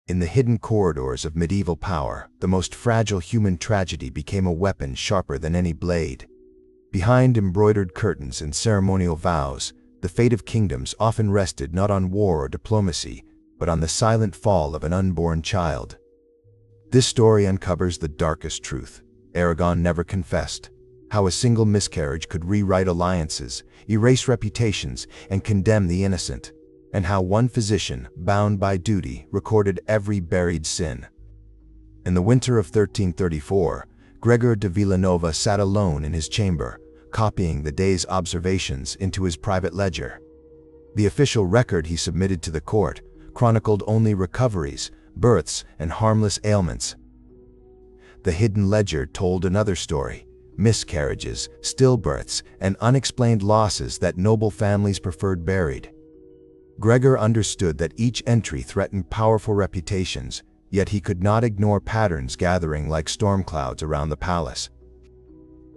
In the hidden corridors of medieval power, the most fragile human tragedy became a weapon sharper than any blade. Behind embroidered curtains and ceremonial vows, the fate of kingdoms often rested not on war or diplomacy, but on the silent fall of an unborn child. This story uncovers the darkest truth. Aragon never confessed. How a single miscarriage could rewrite alliances, erase reputations, and condemn the innocent. And how one physician, bound by duty, recorded every buried sin. In the winter of 1334, Gregor de Villanova sat alone in his chamber, copying the day's observations into his private ledger. The official record he submitted to the court chronicled only recoveries, births, and harmless ailments. The hidden ledger told another story: miscarriages, stillbirths, and unexplained losses that noble families preferred buried. Gregor understood that each entry threatened powerful reputations, yet he could not ignore patterns gathering like storm clouds around the palace.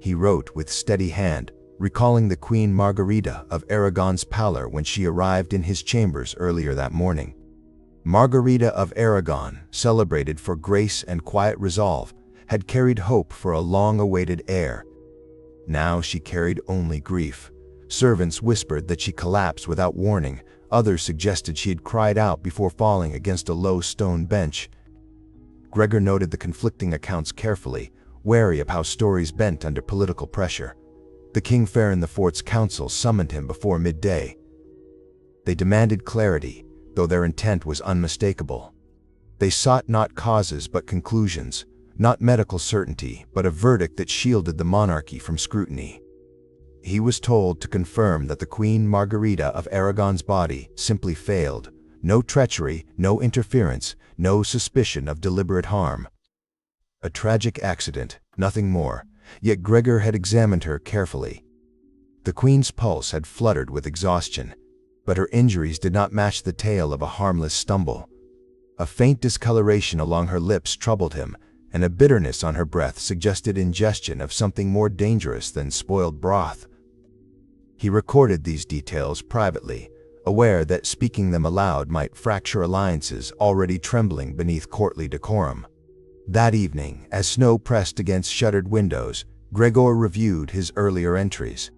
He wrote with steady hand, recalling the Queen Margarita of Aragon's pallor when she arrived in his chambers earlier that morning. Margarita of Aragon, celebrated for grace and quiet resolve, had carried hope for a long-awaited heir. Now she carried only grief. Servants whispered that she collapsed without warning. Others suggested she had cried out before falling against a low stone bench. Gregor noted the conflicting accounts carefully, wary of how stories bent under political pressure. The King Fair in the fort's council summoned him before midday. They demanded clarity, though their intent was unmistakable. They sought not causes but conclusions, not medical certainty, but a verdict that shielded the monarchy from scrutiny. He was told to confirm that the Queen Margarita of Aragon's body simply failed. No treachery, no interference, no suspicion of deliberate harm. A tragic accident, nothing more, yet Gregor had examined her carefully. The Queen's pulse had fluttered with exhaustion, but her injuries did not match the tale of a harmless stumble. A faint discoloration along her lips troubled him, and a bitterness on her breath suggested ingestion of something more dangerous than spoiled broth. He recorded these details privately, aware that speaking them aloud might fracture alliances already trembling beneath courtly decorum. That evening, as snow pressed against shuttered windows, Gregor reviewed his earlier entries.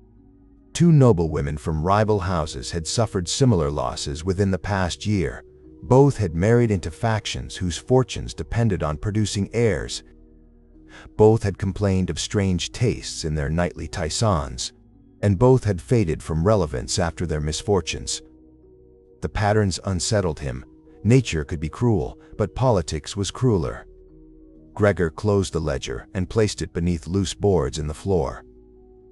Two noblewomen from rival houses had suffered similar losses within the past year. Both had married into factions whose fortunes depended on producing heirs. Both had complained of strange tastes in their nightly tisanes, and both had faded from relevance after their misfortunes. The patterns unsettled him. Nature could be cruel, but politics was crueler. Gregor closed the ledger and placed it beneath loose boards in the floor.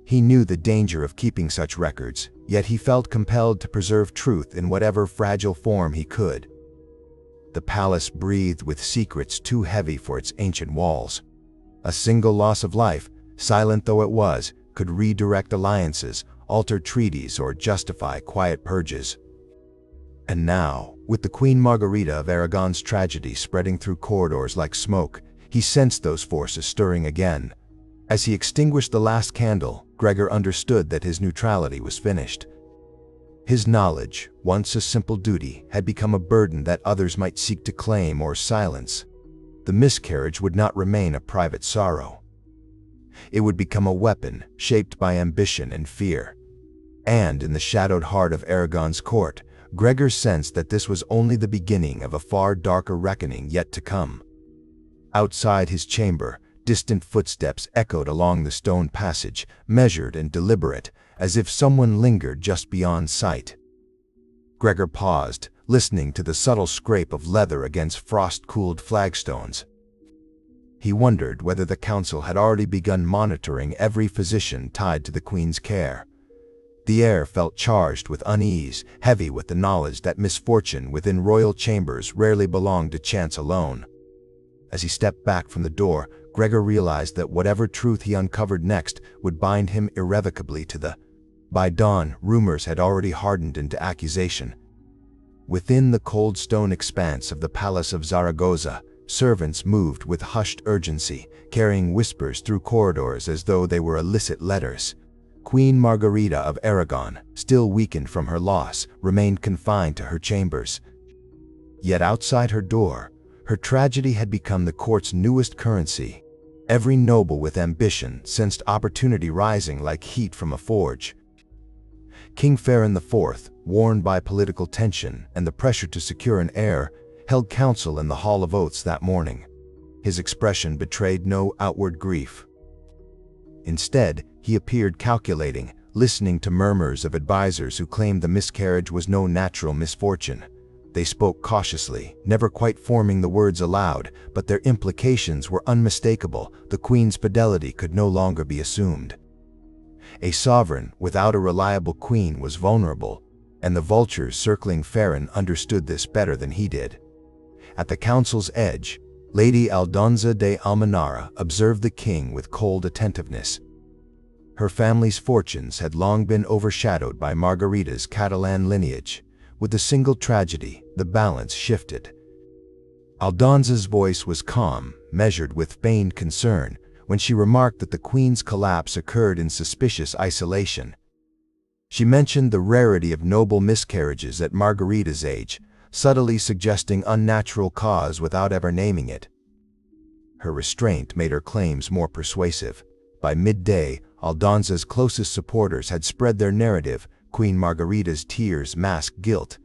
He knew the danger of keeping such records, yet he felt compelled to preserve truth in whatever fragile form he could. The palace breathed with secrets too heavy for its ancient walls. A single loss of life, silent though it was, could redirect alliances, alter treaties, or justify quiet purges. And now, with the Queen Margarita of Aragon's tragedy spreading through corridors like smoke, he sensed those forces stirring again. As he extinguished the last candle, Gregor understood that his neutrality was finished. His knowledge, once a simple duty, had become a burden that others might seek to claim or silence. The miscarriage would not remain a private sorrow. It would become a weapon shaped by ambition and fear. And in the shadowed heart of Aragon's court, Gregor sensed that this was only the beginning of a far darker reckoning yet to come. Outside his chamber, distant footsteps echoed along the stone passage, measured and deliberate, as if someone lingered just beyond sight. Gregor paused, listening to the subtle scrape of leather against frost-cooled flagstones. He wondered whether the council had already begun monitoring every physician tied to the Queen's care. The air felt charged with unease, heavy with the knowledge that misfortune within royal chambers rarely belonged to chance alone. As he stepped back from the door, Gregor realized that whatever truth he uncovered next would bind him irrevocably to the. By dawn, rumors had already hardened into accusation. Within the cold stone expanse of the Palace of Zaragoza, servants moved with hushed urgency, carrying whispers through corridors as though they were illicit letters. Queen Margarita of Aragon, still weakened from her loss, remained confined to her chambers. Yet outside her door, Her tragedy had become the court's newest currency. Every noble with ambition sensed opportunity rising like heat from a forge. King Ferran IV, warned by political tension and the pressure to secure an heir, held council in the Hall of Oaths that morning. His expression betrayed no outward grief. Instead, he appeared calculating, listening to murmurs of advisors who claimed the miscarriage was no natural misfortune. They spoke cautiously, never quite forming the words aloud, but their implications were unmistakable. The Queen's fidelity could no longer be assumed. A sovereign without a reliable queen was vulnerable, and the vultures circling Ferran understood this better than he did. At the council's edge, Lady Aldonza de Almenara observed the king with cold attentiveness. Her family's fortunes had long been overshadowed by Margarita's Catalan lineage. With a single tragedy, the balance shifted. Aldonza's voice was calm, measured with feigned concern, when she remarked that the Queen's collapse occurred in suspicious isolation. She mentioned the rarity of noble miscarriages at Margarita's age, subtly suggesting unnatural cause without ever naming it. Her restraint made her claims more persuasive. By midday, Aldonza's closest supporters had spread their narrative. Queen Margarita's tears masked guilt.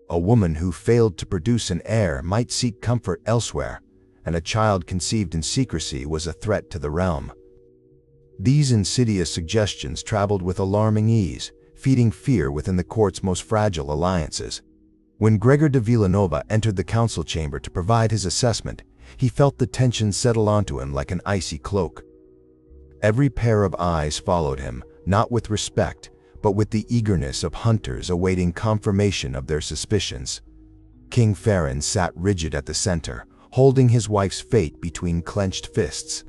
A woman who failed to produce an heir might seek comfort elsewhere, and a child conceived in secrecy was a threat to the realm. These insidious suggestions traveled with alarming ease, feeding fear within the court's most fragile alliances. When Gregor de Villanova entered the council chamber to provide his assessment, he felt the tension settle onto him like an icy cloak. Every pair of eyes followed him, not with respect, but with the eagerness of hunters awaiting confirmation of their suspicions. King Ferran sat rigid at the center, holding his wife's fate between clenched fists.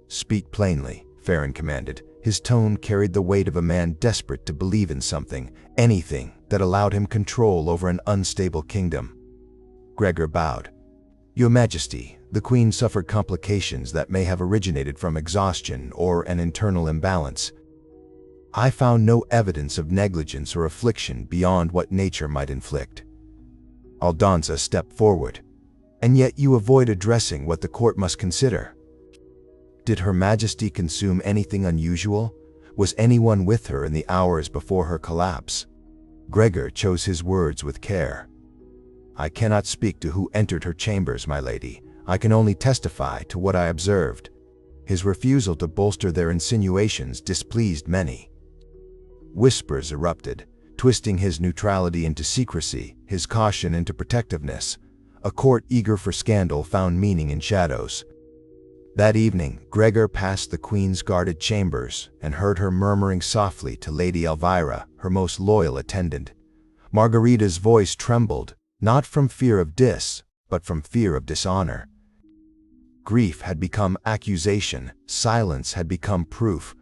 "Speak plainly," Ferran commanded. His tone carried the weight of a man desperate to believe in something, anything that allowed him control over an unstable kingdom. Gregor bowed. "Your Majesty, the Queen suffered complications that may have originated from exhaustion or an internal imbalance. I found no evidence of negligence or affliction beyond what nature might inflict." Aldonza stepped forward. "And yet you avoid addressing what the court must consider. Did Her Majesty consume anything unusual? Was anyone with her in the hours before her collapse?" Gregor chose his words with care. "I cannot speak to who entered her chambers, my lady. I can only testify to what I observed." His refusal to bolster their insinuations displeased many. Whispers erupted, twisting his neutrality into secrecy, his caution into protectiveness. A court eager for scandal found meaning in shadows. That evening, Gregor passed the Queen's guarded chambers and heard her murmuring softly to Lady Elvira, her most loyal attendant. Margarita's voice trembled, not from fear of but from fear of dishonor. Grief had become accusation, silence had become proof.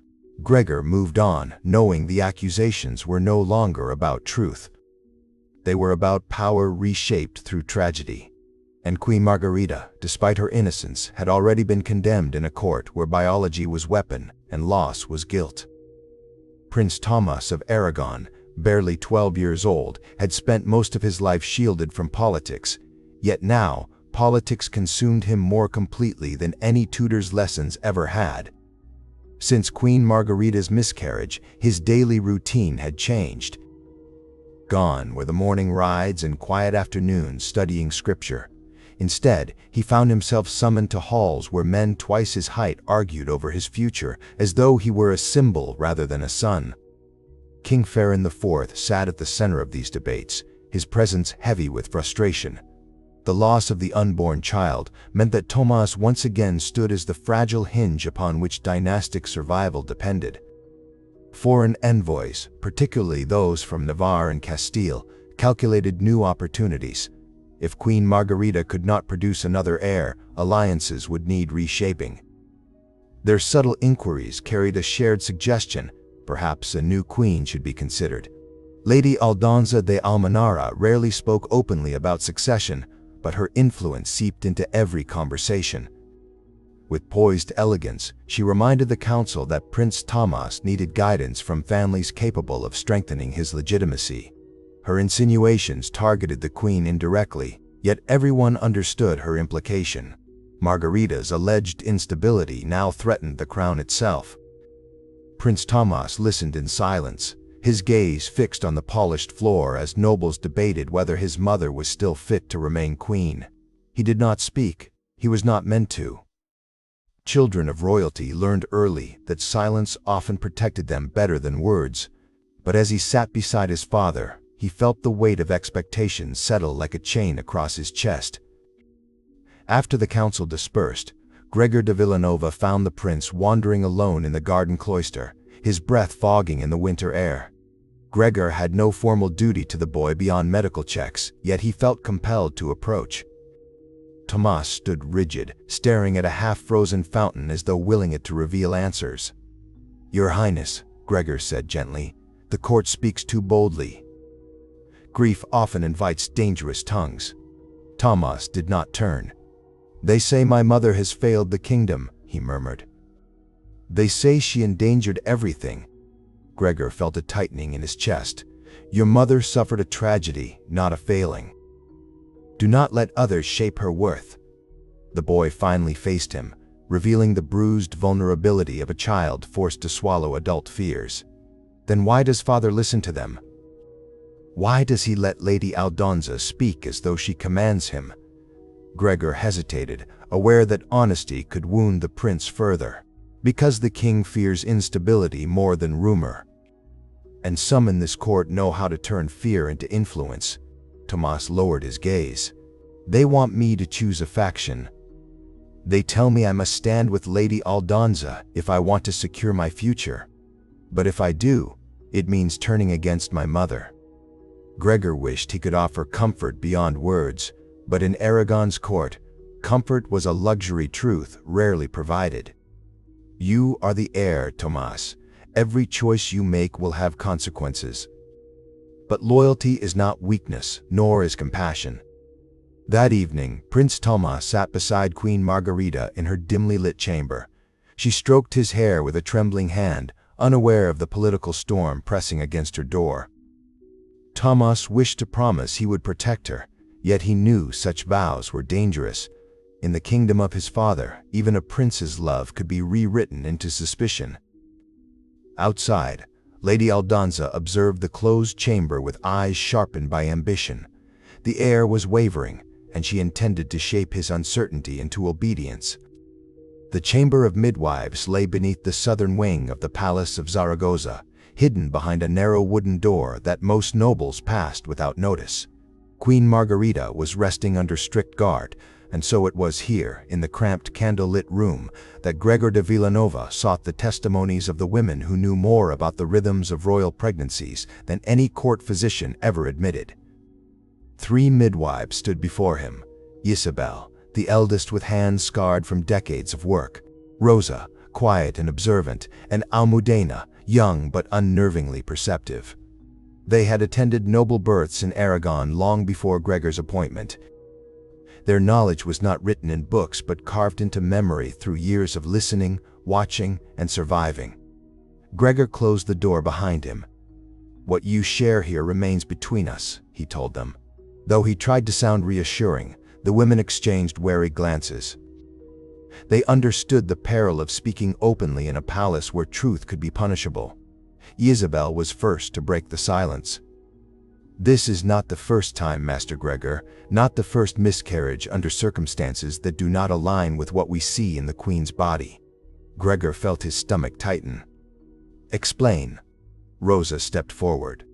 Gregor moved on, knowing the accusations were no longer about truth. They were about power reshaped through tragedy. And Queen Margarita, despite her innocence, had already been condemned in a court where biology was weapon and loss was guilt. Prince Thomas of Aragon, barely 12 years old, had spent most of his life shielded from politics, yet now politics consumed him more completely than any tutor's lessons ever had. Since Queen Margarita's miscarriage, his daily routine had changed. Gone were the morning rides and quiet afternoons studying scripture. Instead, he found himself summoned to halls where men twice his height argued over his future, as though he were a symbol rather than a son. King Ferran IV sat at the center of these debates, his presence heavy with frustration. The loss of the unborn child meant that Thomas once again stood as the fragile hinge upon which dynastic survival depended. Foreign envoys, particularly those from Navarre and Castile, calculated new opportunities. If Queen Margarita could not produce another heir, alliances would need reshaping. Their subtle inquiries carried a shared suggestion: perhaps a new queen should be considered. Lady Aldonza de Almenara rarely spoke openly about succession, but her influence seeped into every conversation. With poised elegance, she reminded the council that Prince Thomas needed guidance from families capable of strengthening his legitimacy. Her insinuations targeted the Queen indirectly, Yet everyone understood her implication. Margarita's alleged instability now threatened the crown itself. Prince Thomas listened in silence, his gaze fixed on the polished floor as nobles debated whether his mother was still fit to remain queen. He did not speak. He was not meant to. Children of royalty learned early that silence often protected them better than words, but as he sat beside his father, he felt the weight of expectation settle like a chain across his chest. After the council dispersed, Gregor de Villanova found the prince wandering alone in the garden cloister, his breath fogging in the winter air. Gregor had no formal duty to the boy beyond medical checks, yet he felt compelled to approach. Tomas stood rigid, staring at a half-frozen fountain as though willing it to reveal answers. "Your Highness," Gregor said gently, "the court speaks too boldly. Grief often invites dangerous tongues." Tomas did not turn. "They say my mother has failed the kingdom," he murmured. "They say she endangered everything." Gregor felt a tightening in his chest. "Your mother suffered a tragedy, not a failing. Do not let others shape her worth." The boy finally faced him, revealing the bruised vulnerability of a child forced to swallow adult fears. "Then why does father listen to them? Why does he let Lady Aldonza speak as though she commands him?" Gregor hesitated, aware that honesty could wound the prince further. "Because the king fears instability more than rumor. And some in this court know how to turn fear into influence." Tomas lowered his gaze. "They want me to choose a faction. They tell me I must stand with Lady Aldonza if I want to secure my future. But if I do, it means turning against my mother." Gregor wished he could offer comfort beyond words, but in Aragon's court, comfort was a luxury truth rarely provided. "You are the heir, Tomas. Every choice you make will have consequences. But loyalty is not weakness, nor is compassion." That evening, Prince Thomas sat beside Queen Margarita in her dimly lit chamber. She stroked his hair with a trembling hand, unaware of the political storm pressing against her door. Thomas wished to promise he would protect her, yet he knew such vows were dangerous. In the kingdom of his father, even a prince's love could be rewritten into suspicion. Outside, Lady Aldonza observed the closed chamber with eyes sharpened by ambition. The air was wavering, and she intended to shape his uncertainty into obedience. The chamber of midwives lay beneath the southern wing of the Palace of Zaragoza, hidden behind a narrow wooden door that most nobles passed without notice. Queen Margarita was resting under strict guard, and so it was here, in the cramped candle-lit room, that Gregor de Villanova sought the testimonies of the women who knew more about the rhythms of royal pregnancies than any court physician ever admitted. 3 midwives stood before him: Isabel, the eldest with hands scarred from decades of work; Rosa, quiet and observant; and Almudena, young but unnervingly perceptive. They had attended noble births in Aragon long before Gregor's appointment. Their knowledge was not written in books but carved into memory through years of listening, watching, and surviving. Gregor closed the door behind him. "What you share here remains between us," he told them. Though he tried to sound reassuring, the women exchanged wary glances. They understood the peril of speaking openly in a palace where truth could be punishable. Isabel was first to break the silence. "This is not the first time, Master Gregor, not the first miscarriage under circumstances that do not align with what we see in the Queen's body." Gregor felt his stomach tighten. "Explain." Rosa stepped forward.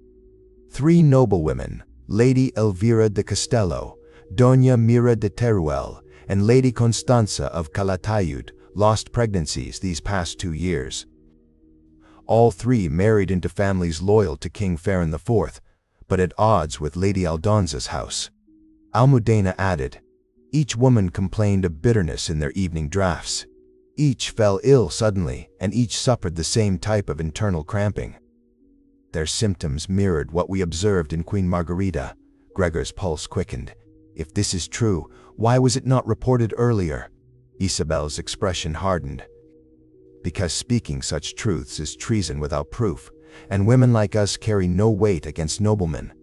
3 noblewomen, Lady Elvira de Castello, Doña Mira de Teruel, and Lady Constanza of Calatayud, lost pregnancies these past 2 years. All 3 married into families loyal to King Ferran IV, but at odds with Lady Aldonza's house. Almudena added, "Each woman complained of bitterness in their evening drafts. Each fell ill suddenly, and each suffered the same type of internal cramping. Their symptoms mirrored what we observed in Queen Margarita." Gregor's pulse quickened. "If this is true, why was it not reported earlier?" Isabel's expression hardened. "Because speaking such truths is treason without proof, and women like us carry no weight against noblemen."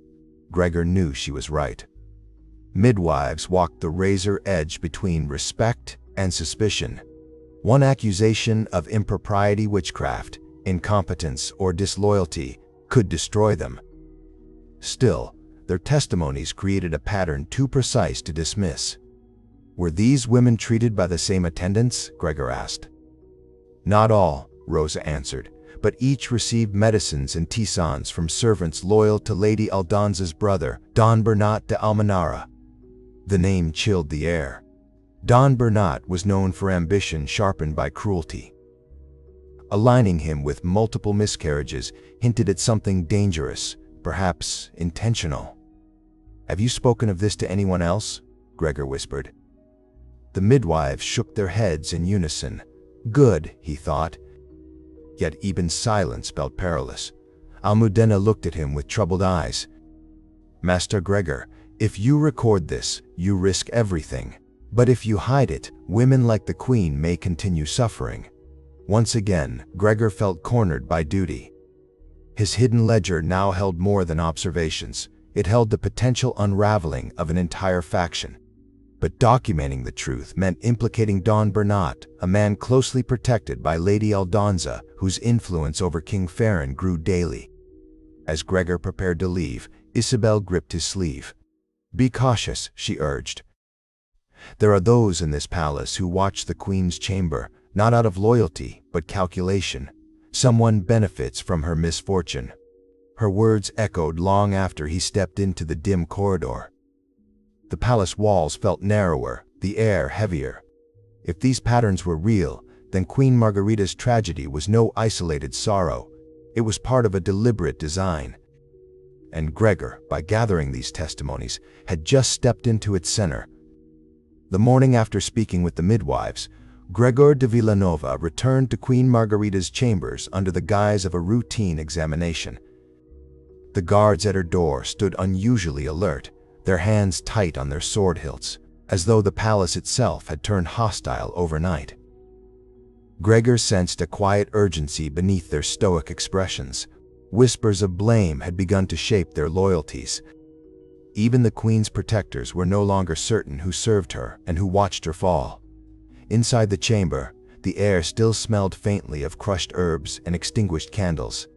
Gregor knew she was right. Midwives walked the razor edge between respect and suspicion. One accusation of impropriety, witchcraft, incompetence, or disloyalty could destroy them. Still, their testimonies created a pattern too precise to dismiss. Were these women treated by the same attendants? Gregor asked. Not all, Rosa answered, but each received medicines and tisanes from servants loyal to Lady Aldonza's brother, Don Bernat de Almenara. The name chilled the air. Don Bernat was known for ambition sharpened by cruelty. Aligning him with multiple miscarriages hinted at something dangerous, perhaps intentional. Have you spoken of this to anyone else? Gregor whispered. The midwives shook their heads in unison. Good, he thought. Yet even silence felt perilous. Almudena looked at him with troubled eyes. Master Gregor, if you record this, you risk everything. But if you hide it, women like the Queen may continue suffering. Once again, Gregor felt cornered by duty. His hidden ledger now held more than observations. It held the potential unraveling of an entire faction. But documenting the truth meant implicating Don Bernat, a man closely protected by Lady Aldonza, whose influence over King Farron grew daily. As Gregor prepared to leave, Isabel gripped his sleeve. Be cautious, she urged. There are those in this palace who watch the Queen's chamber, not out of loyalty, but calculation. Someone benefits from her misfortune. Her words echoed long after he stepped into the dim corridor. The palace walls felt narrower, the air heavier. If these patterns were real, then Queen Margarita's tragedy was no isolated sorrow. It was part of a deliberate design. And Gregor, by gathering these testimonies, had just stepped into its center. The morning after speaking with the midwives, Gregor de Villanova returned to Queen Margarita's chambers under the guise of a routine examination. The guards at her door stood unusually alert, their hands tight on their sword hilts, as though the palace itself had turned hostile overnight. Gregor sensed a quiet urgency beneath their stoic expressions. Whispers of blame had begun to shape their loyalties. Even the Queen's protectors were no longer certain who served her and who watched her fall. Inside the chamber, the air still smelled faintly of crushed herbs and extinguished candles.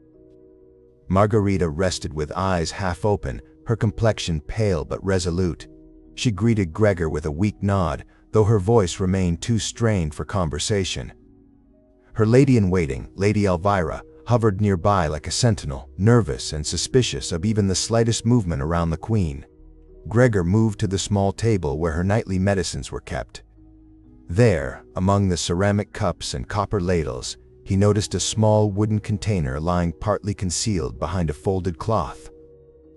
Margarita rested with eyes half open, her complexion pale but resolute. She greeted Gregor with a weak nod, though her voice remained too strained for conversation. Her lady-in-waiting, Lady Elvira, hovered nearby like a sentinel, nervous and suspicious of even the slightest movement around the Queen. Gregor moved to the small table where her nightly medicines were kept. There, among the ceramic cups and copper ladles, he noticed a small wooden container lying partly concealed behind a folded cloth.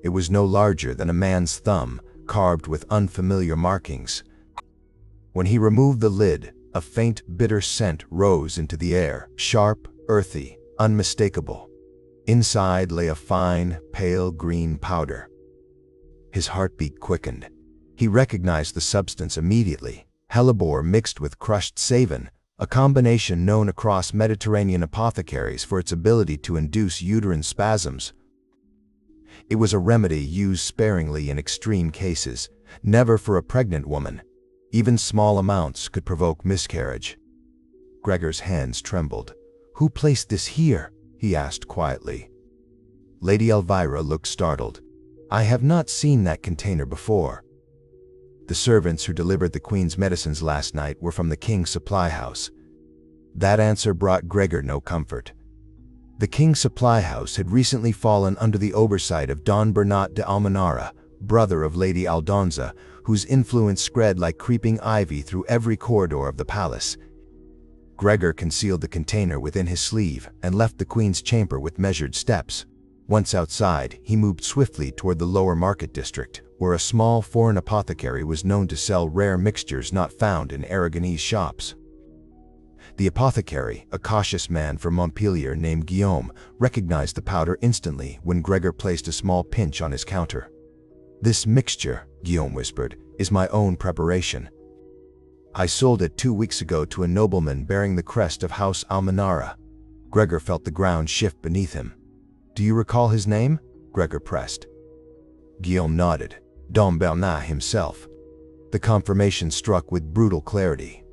It was no larger than a man's thumb, carved with unfamiliar markings. When he removed the lid, a faint, bitter scent rose into the air, sharp, earthy, unmistakable. Inside lay a fine, pale green powder. His heartbeat quickened. He recognized the substance immediately. Hellebore mixed with crushed savin, a combination known across Mediterranean apothecaries for its ability to induce uterine spasms. It was a remedy used sparingly in extreme cases, never for a pregnant woman. Even small amounts could provoke miscarriage. Gregor's hands trembled. "Who placed this here?" he asked quietly. Lady Elvira looked startled. "I have not seen that container before." The servants who delivered the Queen's medicines last night were from the King's supply house. That answer brought Gregor no comfort. The King's supply house had recently fallen under the oversight of Don Bernat de Almenara, brother of Lady Aldonza, whose influence spread like creeping ivy through every corridor of the palace. Gregor concealed the container within his sleeve and left the Queen's chamber with measured steps. Once outside, he moved swiftly toward the lower market district, where a small foreign apothecary was known to sell rare mixtures not found in Aragonese shops. The apothecary, a cautious man from Montpellier named Guillaume, recognized the powder instantly when Gregor placed a small pinch on his counter. "This mixture," Guillaume whispered, "is my own preparation. I sold it 2 weeks ago to a nobleman bearing the crest of House Almenara." Gregor felt the ground shift beneath him. "Do you recall his name?" Gregor pressed. Guillaume nodded. Dom Bernat himself. The confirmation struck with brutal clarity.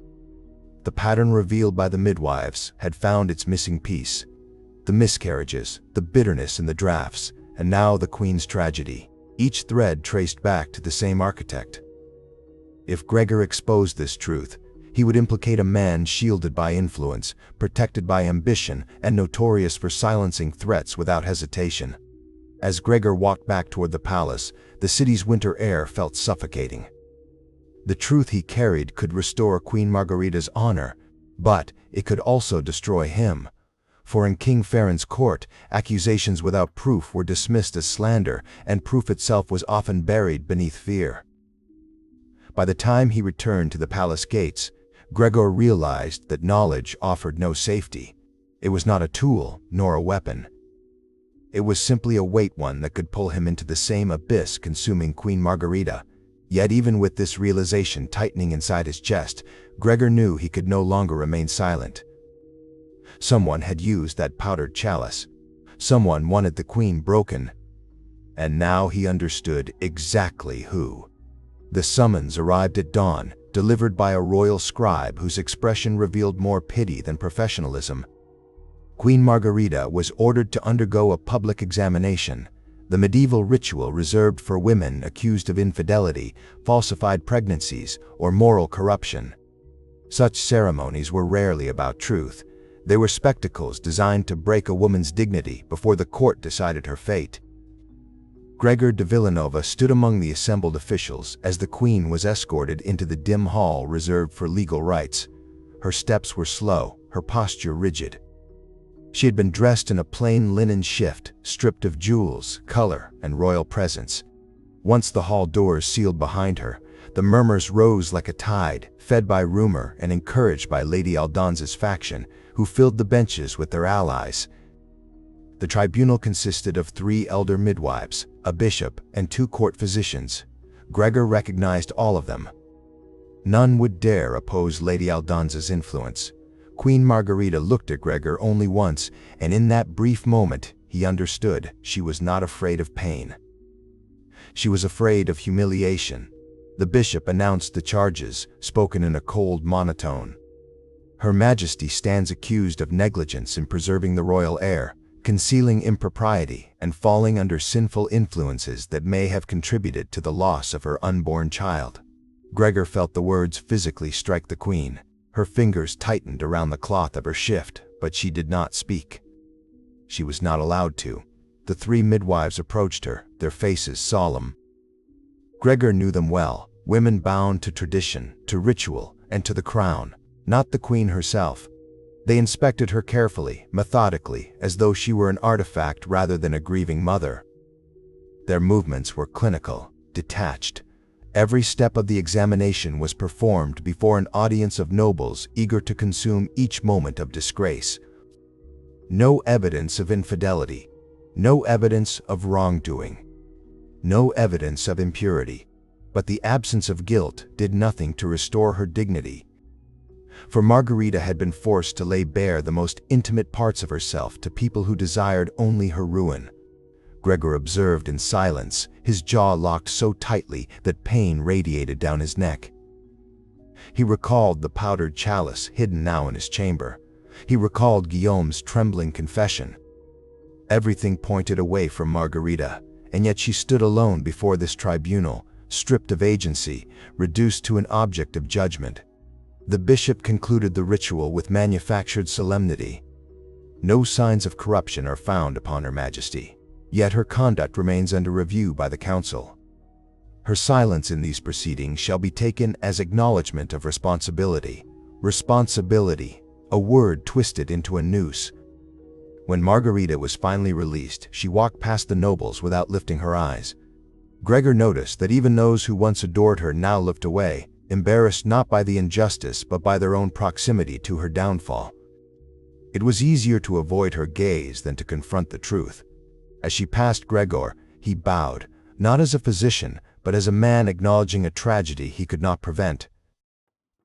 The pattern revealed by the midwives had found its missing piece. The miscarriages, the bitterness in the drafts, and now the Queen's tragedy, each thread traced back to the same architect. If Gregor exposed this truth, he would implicate a man shielded by influence, protected by ambition, and notorious for silencing threats without hesitation. As Gregor walked back toward the palace, the city's winter air felt suffocating. The truth he carried could restore Queen Margarita's honor, but it could also destroy him. For in King Ferran's court, accusations without proof were dismissed as slander, and proof itself was often buried beneath fear. By the time he returned to the palace gates, Gregor realized that knowledge offered no safety. It was not a tool, nor a weapon. It was simply a weight, one that could pull him into the same abyss consuming Queen Margarita. Yet even with this realization tightening inside his chest, Gregor knew he could no longer remain silent. Someone had used that powdered chalice. Someone wanted the Queen broken. And now he understood exactly who. The summons arrived at dawn, delivered by a royal scribe whose expression revealed more pity than professionalism. Queen Margarita was ordered to undergo a public examination, the medieval ritual reserved for women accused of infidelity, falsified pregnancies, or moral corruption. Such ceremonies were rarely about truth. They were spectacles designed to break a woman's dignity before the court decided her fate. Gregor de Villanova stood among the assembled officials as the Queen was escorted into the dim hall reserved for legal rites. Her steps were slow, her posture rigid. She had been dressed in a plain linen shift, stripped of jewels, color, and royal presence. Once the hall doors sealed behind her, the murmurs rose like a tide, fed by rumor and encouraged by Lady Aldonza's faction, who filled the benches with their allies. The tribunal consisted of 3 elder midwives, a bishop, and 2 court physicians. Gregor recognized all of them. None would dare oppose Lady Aldonza's influence. Queen Margarita looked at Gregor only once, and in that brief moment, he understood she was not afraid of pain. She was afraid of humiliation. The bishop announced the charges, spoken in a cold monotone. Her Majesty stands accused of negligence in preserving the royal heir, concealing impropriety, and falling under sinful influences that may have contributed to the loss of her unborn child. Gregor felt the words physically strike the Queen. Her fingers tightened around the cloth of her shift, but she did not speak. She was not allowed to. The 3 midwives approached her, their faces solemn. Gregor knew them well, women bound to tradition, to ritual, and to the crown, not the Queen herself. They inspected her carefully, methodically, as though she were an artifact rather than a grieving mother. Their movements were clinical, detached. Every step of the examination was performed before an audience of nobles eager to consume each moment of disgrace. No evidence of infidelity, no evidence of wrongdoing, no evidence of impurity, but the absence of guilt did nothing to restore her dignity. For Margarita had been forced to lay bare the most intimate parts of herself to people who desired only her ruin. Gregor observed in silence, his jaw locked so tightly that pain radiated down his neck. He recalled the powdered chalice hidden now in his chamber. He recalled Guillaume's trembling confession. Everything pointed away from Margarita, and yet she stood alone before this tribunal, stripped of agency, reduced to an object of judgment. The bishop concluded the ritual with manufactured solemnity. No signs of corruption are found upon Her Majesty. Yet her conduct remains under review by the council. Her silence in these proceedings shall be taken as acknowledgement of responsibility. Responsibility, a word twisted into a noose. When Margarita was finally released, she walked past the nobles without lifting her eyes. Gregor noticed that even those who once adored her now looked away, embarrassed not by the injustice but by their own proximity to her downfall. It was easier to avoid her gaze than to confront the truth. As she passed Gregor, he bowed, not as a physician, but as a man acknowledging a tragedy he could not prevent.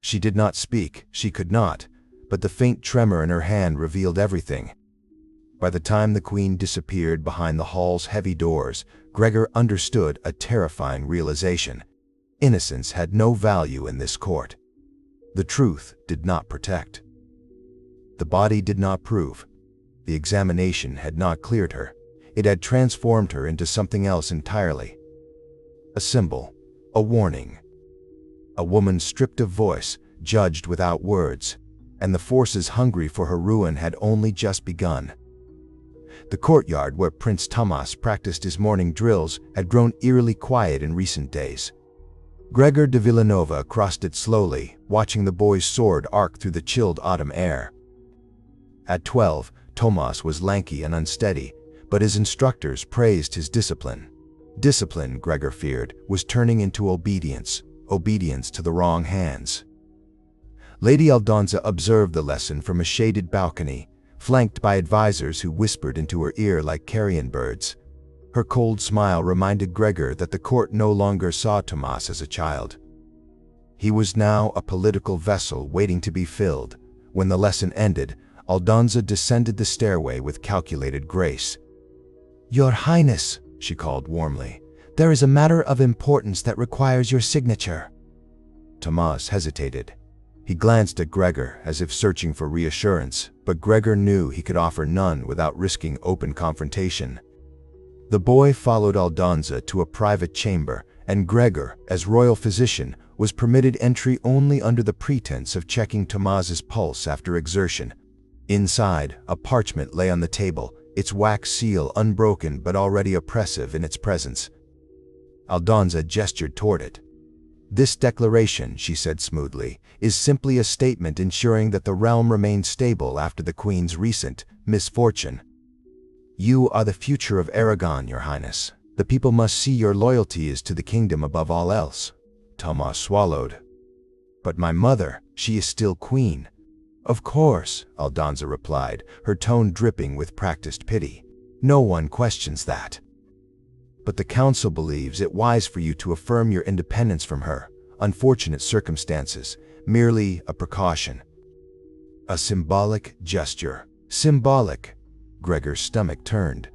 She did not speak, she could not, but the faint tremor in her hand revealed everything. By the time the queen disappeared behind the hall's heavy doors, Gregor understood a terrifying realization. Innocence had no value in this court. The truth did not protect. The body did not prove. The examination had not cleared her. It had transformed her into something else entirely. A symbol, a warning. A woman stripped of voice, judged without words, and the forces hungry for her ruin had only just begun. The courtyard where Prince Tomas practiced his morning drills had grown eerily quiet in recent days. Gregor de Villanova crossed it slowly, watching the boy's sword arc through the chilled autumn air. At 12, Tomas was lanky and unsteady, but his instructors praised his discipline. Discipline, Gregor feared, was turning into obedience to the wrong hands. Lady Aldonza observed the lesson from a shaded balcony, flanked by advisors who whispered into her ear like carrion birds. Her cold smile reminded Gregor that the court no longer saw Tomas as a child. He was now a political vessel waiting to be filled. When the lesson ended, Aldonza descended the stairway with calculated grace. "Your Highness," she called warmly, "there is a matter of importance that requires your signature." Tomas hesitated. He glanced at Gregor as if searching for reassurance, but Gregor knew he could offer none without risking open confrontation. The boy followed Aldonza to a private chamber, and Gregor, as royal physician, was permitted entry only under the pretense of checking Tomas's pulse after exertion. Inside, a parchment lay on the table, its wax seal unbroken but already oppressive in its presence. Aldonza gestured toward it. "This declaration," she said smoothly, "is simply a statement ensuring that the realm remains stable after the Queen's recent misfortune. You are the future of Aragon, Your Highness. The people must see your loyalty is to the kingdom above all else." Tomas swallowed. "But my mother, she is still queen." "Of course," Aldonza replied, her tone dripping with practiced pity. "No one questions that. But the council believes it wise for you to affirm your independence from her. Unfortunate circumstances, merely a precaution." A symbolic gesture. Symbolic. Gregor's stomach turned.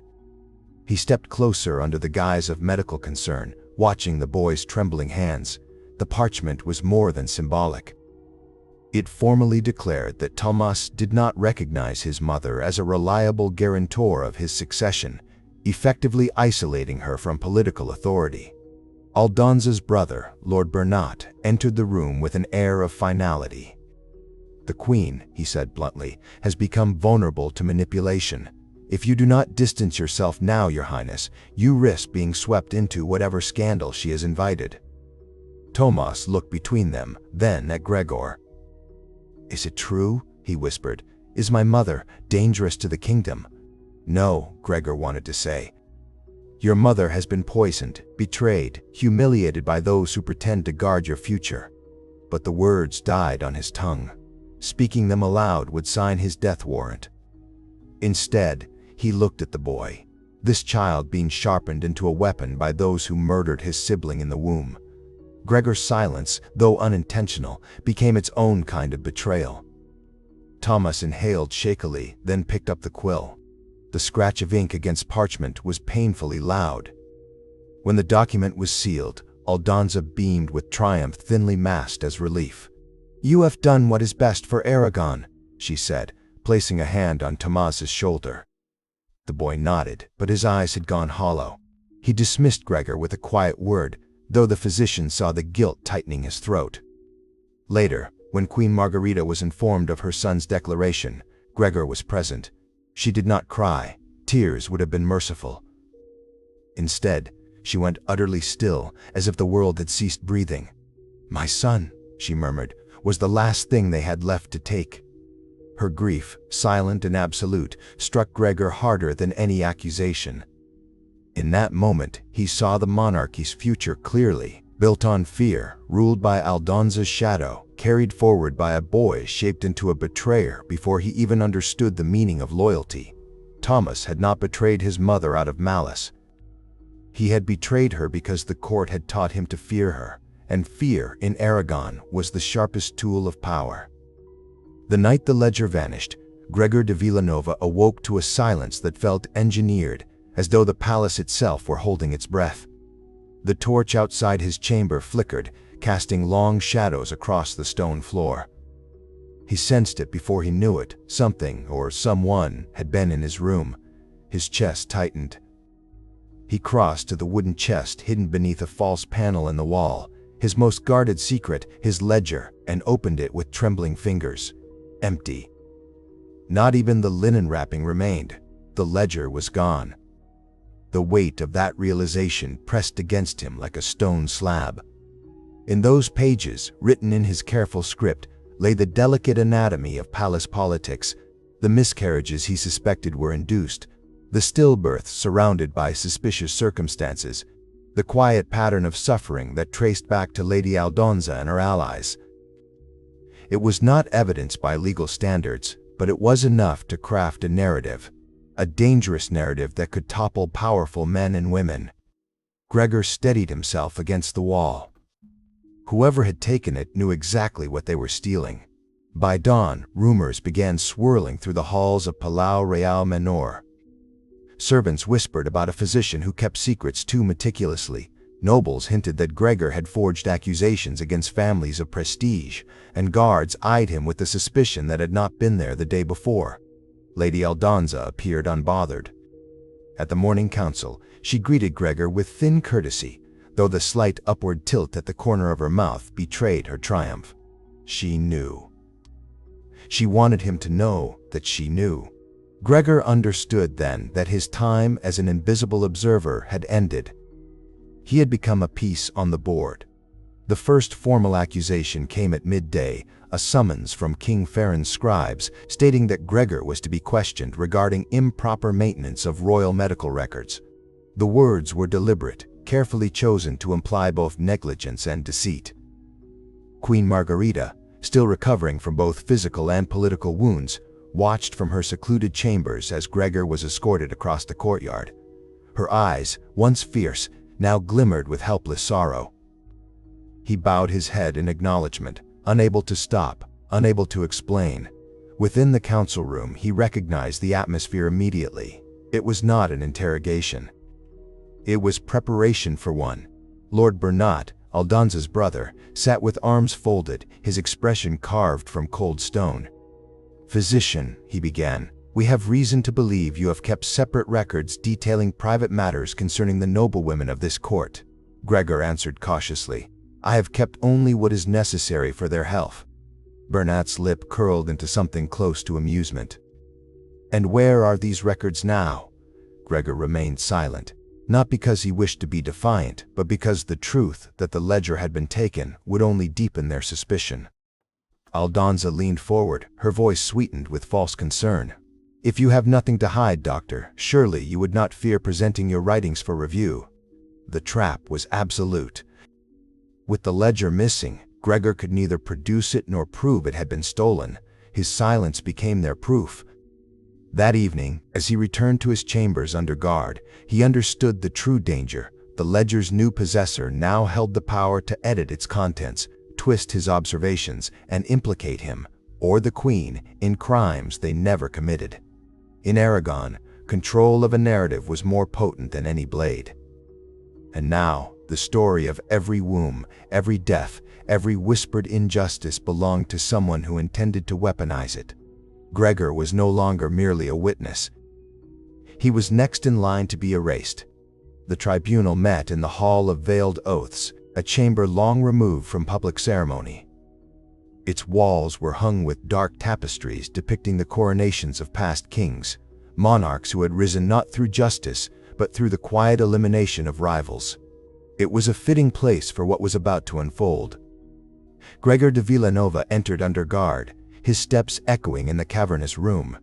He stepped closer under the guise of medical concern, watching the boy's trembling hands. The parchment was more than symbolic. It formally declared that Tomas did not recognize his mother as a reliable guarantor of his succession, effectively isolating her from political authority. Aldonza's brother, Lord Bernat, entered the room with an air of finality. "The Queen," he said bluntly, "has become vulnerable to manipulation. If you do not distance yourself now, Your Highness, you risk being swept into whatever scandal she has invited." Tomas looked between them, then at Gregor. "Is it true?" he whispered. "Is my mother dangerous to the kingdom?" "No," Gregor wanted to say. "Your mother has been poisoned, betrayed, humiliated by those who pretend to guard your future." But the words died on his tongue. Speaking them aloud would sign his death warrant. Instead, he looked at the boy, this child being sharpened into a weapon by those who murdered his sibling in the womb. Gregor's silence, though unintentional, became its own kind of betrayal. Tomas inhaled shakily, then picked up the quill. The scratch of ink against parchment was painfully loud. When the document was sealed, Aldonza beamed with triumph thinly masked as relief. "You have done what is best for Aragon," she said, placing a hand on Tomas's shoulder. The boy nodded, but his eyes had gone hollow. He dismissed Gregor with a quiet word, though the physician saw the guilt tightening his throat. Later, when Queen Margarita was informed of her son's declaration, Gregor was present. She did not cry. Tears would have been merciful. Instead, she went utterly still, as if the world had ceased breathing. "My son," she murmured, was the last thing they had left to take. Her grief, silent and absolute, struck Gregor harder than any accusation. In that moment, he saw the monarchy's future clearly, built on fear, ruled by Aldonza's shadow, carried forward by a boy shaped into a betrayer before he even understood the meaning of loyalty. Tomas had not betrayed his mother out of malice. He had betrayed her because the court had taught him to fear her, and fear in Aragon was the sharpest tool of power. The night the ledger vanished, Gregor de Villanova awoke to a silence that felt engineered, as though the palace itself were holding its breath. The torch outside his chamber flickered, casting long shadows across the stone floor. He sensed it before he knew it. Something or someone had been in his room. His chest tightened. He crossed to the wooden chest hidden beneath a false panel in the wall, his most guarded secret, his ledger, and opened it with trembling fingers. Empty. Not even the linen wrapping remained. The ledger was gone. The weight of that realization pressed against him like a stone slab. In those pages, written in his careful script, lay the delicate anatomy of palace politics, the miscarriages he suspected were induced, the stillbirths surrounded by suspicious circumstances, the quiet pattern of suffering that traced back to Lady Aldonza and her allies. It was not evidence by legal standards, but it was enough to craft a narrative, a dangerous narrative that could topple powerful men and women. Gregor steadied himself against the wall. Whoever had taken it knew exactly what they were stealing. By dawn, rumors began swirling through the halls of Palau Real Menor. Servants whispered about a physician who kept secrets too meticulously. Nobles hinted that Gregor had forged accusations against families of prestige, and guards eyed him with the suspicion that had not been there the day before. Lady Aldonza appeared unbothered. At the morning council, she greeted Gregor with thin courtesy, though the slight upward tilt at the corner of her mouth betrayed her triumph. She knew. She wanted him to know that she knew. Gregor understood then that his time as an invisible observer had ended. He had become a piece on the board. The first formal accusation came at midday, a summons from King Farron's scribes stating that Gregor was to be questioned regarding improper maintenance of royal medical records. The words were deliberate, carefully chosen to imply both negligence and deceit. Queen Margarita, still recovering from both physical and political wounds, watched from her secluded chambers as Gregor was escorted across the courtyard. Her eyes, once fierce, now glimmered with helpless sorrow. He bowed his head in acknowledgement, unable to stop, unable to explain. Within the council room, he recognized the atmosphere immediately. It was not an interrogation. It was preparation for one. Lord Bernat, Aldonza's brother, sat with arms folded, his expression carved from cold stone. "Physician," he began, "we have reason to believe you have kept separate records detailing private matters concerning the noblewomen of this court." Gregor answered cautiously, "I have kept only what is necessary for their health." Bernat's lip curled into something close to amusement. "And where are these records now?" Gregor remained silent, not because he wished to be defiant, but because the truth that the ledger had been taken would only deepen their suspicion. Aldonza leaned forward, her voice sweetened with false concern. "If you have nothing to hide, doctor, surely you would not fear presenting your writings for review." The trap was absolute. With the ledger missing, Gregor could neither produce it nor prove it had been stolen. His silence became their proof. That evening, as he returned to his chambers under guard, he understood the true danger. The ledger's new possessor now held the power to edit its contents, twist his observations, and implicate him, or the Queen, in crimes they never committed. In Aragon, control of a narrative was more potent than any blade. And now, the story of every womb, every death, every whispered injustice belonged to someone who intended to weaponize it. Gregor was no longer merely a witness. He was next in line to be erased. The tribunal met in the Hall of Veiled Oaths, a chamber long removed from public ceremony. Its walls were hung with dark tapestries depicting the coronations of past kings, monarchs who had risen not through justice, but through the quiet elimination of rivals. It was a fitting place for what was about to unfold. Gregor de Villanova entered under guard, his steps echoing in the cavernous room.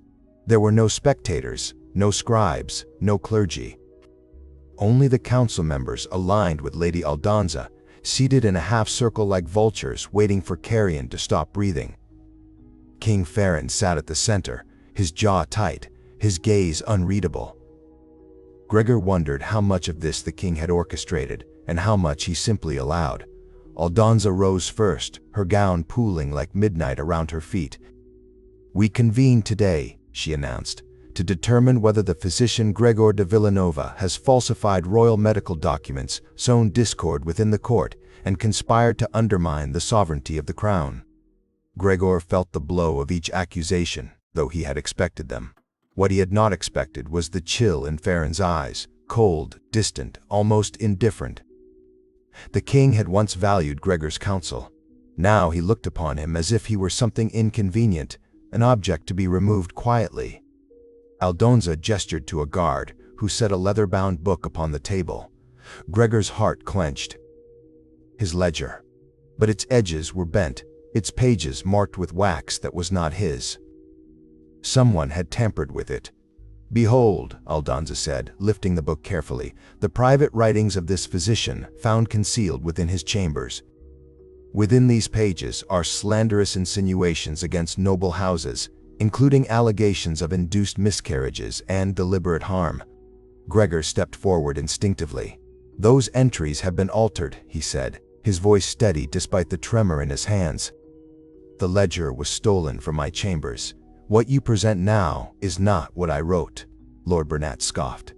There were no spectators, no scribes, no clergy. Only the council members aligned with Lady Aldonza, seated in a half-circle like vultures waiting for carrion to stop breathing. King Farron sat at the center, his jaw tight, his gaze unreadable. Gregor wondered how much of this the king had orchestrated and how much he simply allowed. Aldonza rose first, her gown pooling like midnight around her feet. "We convene today," she announced, to determine whether the physician Gregor de Villanova has falsified royal medical documents, sown discord within the court, and conspired to undermine the sovereignty of the crown. Gregor felt the blow of each accusation, though he had expected them. What he had not expected was the chill in Farron's eyes, cold, distant, almost indifferent. The king had once valued Gregor's counsel. Now he looked upon him as if he were something inconvenient, an object to be removed quietly. Aldonza gestured to a guard, who set a leather-bound book upon the table. Gregor's heart clenched. His ledger. But its edges were bent, its pages marked with wax that was not his. Someone had tampered with it. "Behold," Aldonza said, lifting the book carefully, "the private writings of this physician, found concealed within his chambers. Within these pages are slanderous insinuations against noble houses, including allegations of induced miscarriages and deliberate harm." Gregor stepped forward instinctively. "Those entries have been altered," he said, his voice steady despite the tremor in his hands. "The ledger was stolen from my chambers. What you present now is not what I wrote," Lord Burnett scoffed.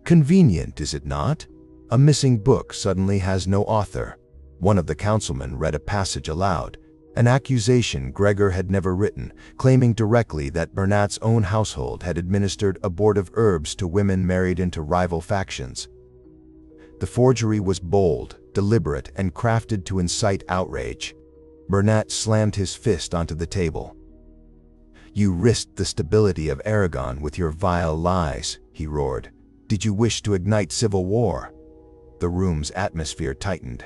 "Convenient, is it not? A missing book suddenly has no author." One of the councilmen read a passage aloud, an accusation Gregor had never written, claiming directly that Burnett's own household had administered abortive herbs to women married into rival factions. The forgery was bold, deliberate, and crafted to incite outrage. Burnett slammed his fist onto the table. "You risked the stability of Aragon with your vile lies," he roared. "Did you wish to ignite civil war?" The room's atmosphere tightened.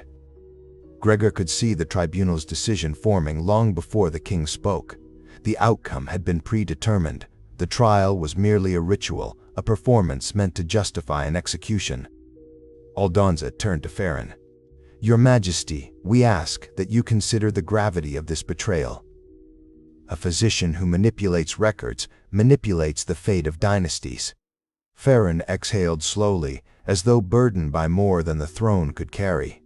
Gregor could see the tribunal's decision forming long before the king spoke. The outcome had been predetermined. The trial was merely a ritual, a performance meant to justify an execution. Aldonza turned to Farron. "Your Majesty, we ask that you consider the gravity of this betrayal. A physician who manipulates records manipulates the fate of dynasties." Farron exhaled slowly, as though burdened by more than the throne could carry.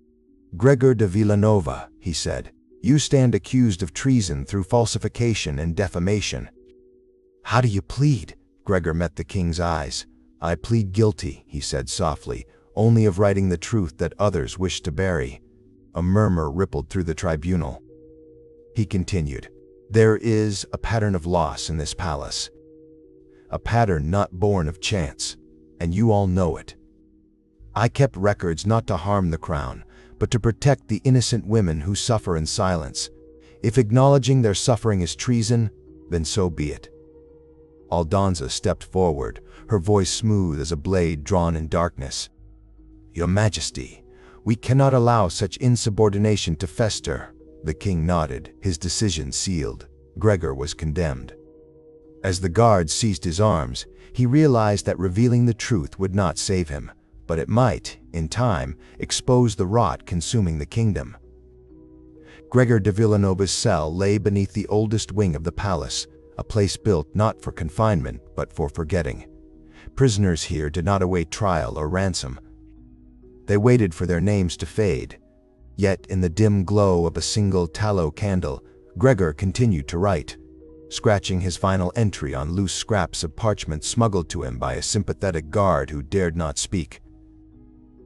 "Gregor de Villanova," he said, "you stand accused of treason through falsification and defamation." "How do you plead?" Gregor met the king's eyes. "I plead guilty," he said softly, "only of writing the truth that others wish to bury." A murmur rippled through the tribunal. He continued, "There is a pattern of loss in this palace. A pattern not born of chance, and you all know it. I kept records not to harm the crown, but to protect the innocent women who suffer in silence. If acknowledging their suffering is treason, then so be it." Aldonza stepped forward, her voice smooth as a blade drawn in darkness. "Your Majesty, we cannot allow such insubordination to fester." The king nodded, his decision sealed. Gregor was condemned. As the guard seized his arms, he realized that revealing the truth would not save him, but it might, in time, expose the rot consuming the kingdom. Gregor de Villanova's cell lay beneath the oldest wing of the palace, a place built not for confinement, but for forgetting. Prisoners here did not await trial or ransom. They waited for their names to fade. Yet in the dim glow of a single tallow candle, Gregor continued to write, scratching his final entry on loose scraps of parchment smuggled to him by a sympathetic guard who dared not speak.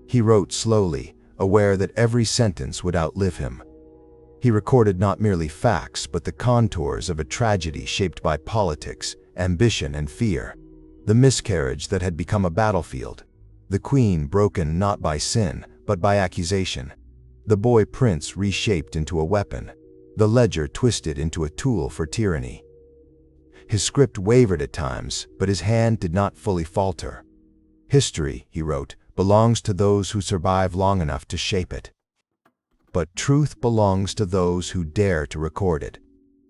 He wrote slowly, aware that every sentence would outlive him. He recorded not merely facts, but the contours of a tragedy shaped by politics, ambition, and fear. The miscarriage that had become a battlefield. The queen broken not by sin, but by accusation. The boy prince reshaped into a weapon. The ledger twisted into a tool for tyranny. His script wavered at times, but his hand did not fully falter. "History," he wrote, "belongs to those who survive long enough to shape it. But truth belongs to those who dare to record it."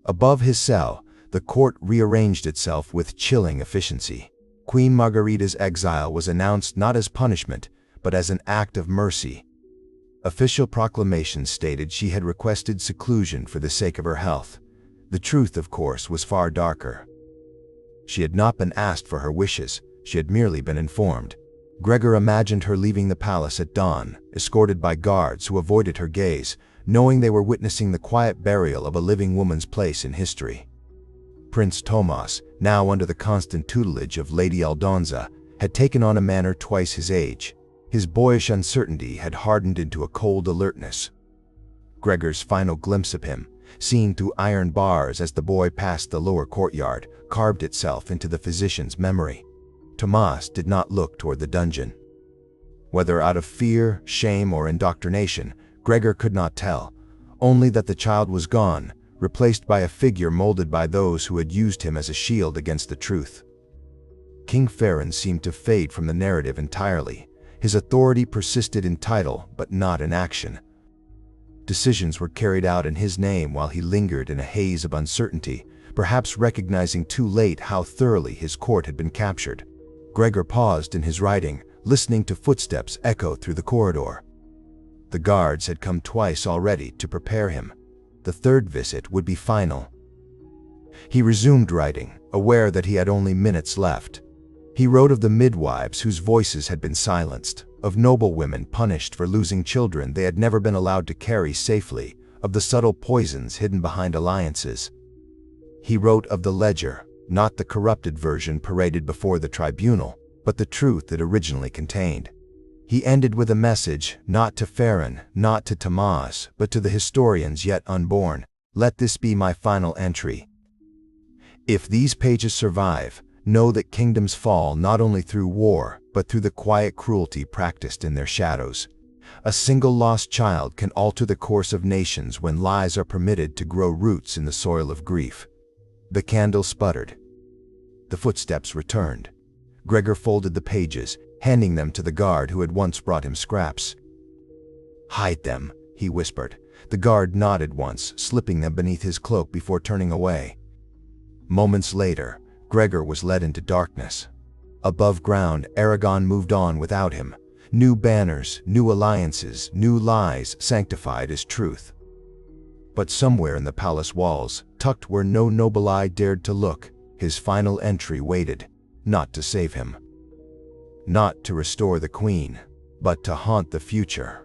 Above his cell, the court rearranged itself with chilling efficiency. Queen Margarita's exile was announced not as punishment, but as an act of mercy. Official proclamations stated she had requested seclusion for the sake of her health. The truth, of course, was far darker. She had not been asked for her wishes, she had merely been informed. Gregor imagined her leaving the palace at dawn, escorted by guards who avoided her gaze, knowing they were witnessing the quiet burial of a living woman's place in history. Prince Tomas, now under the constant tutelage of Lady Aldonza, had taken on a manner twice his age. His boyish uncertainty had hardened into a cold alertness. Gregor's final glimpse of him, seen through iron bars as the boy passed the lower courtyard, carved itself into the physician's memory. Tomas did not look toward the dungeon. Whether out of fear, shame, or indoctrination, Gregor could not tell, only that the child was gone, replaced by a figure molded by those who had used him as a shield against the truth. King Farron seemed to fade from the narrative entirely. His authority persisted in title, but not in action. Decisions were carried out in his name while he lingered in a haze of uncertainty, perhaps recognizing too late how thoroughly his court had been captured. Gregor paused in his writing, listening to footsteps echo through the corridor. The guards had come twice already to prepare him. The third visit would be final. He resumed writing, aware that he had only minutes left. He wrote of the midwives whose voices had been silenced, of noble women punished for losing children they had never been allowed to carry safely, of the subtle poisons hidden behind alliances. He wrote of the ledger, not the corrupted version paraded before the tribunal, but the truth it originally contained. He ended with a message, not to Farron, not to Tomas, but to the historians yet unborn. Let this be my final entry. If these pages survive, know that kingdoms fall not only through war, but through the quiet cruelty practiced in their shadows. A single lost child can alter the course of nations when lies are permitted to grow roots in the soil of grief. The candle sputtered. The footsteps returned. Gregor folded the pages, handing them to the guard who had once brought him scraps. "Hide them," he whispered. The guard nodded once, slipping them beneath his cloak before turning away. Moments later, Gregor was led into darkness. Above ground, Aragon moved on without him. New banners, new alliances, new lies sanctified as truth. But somewhere in the palace walls, tucked where no noble eye dared to look, his final entry waited, not to save him, not to restore the queen, but to haunt the future.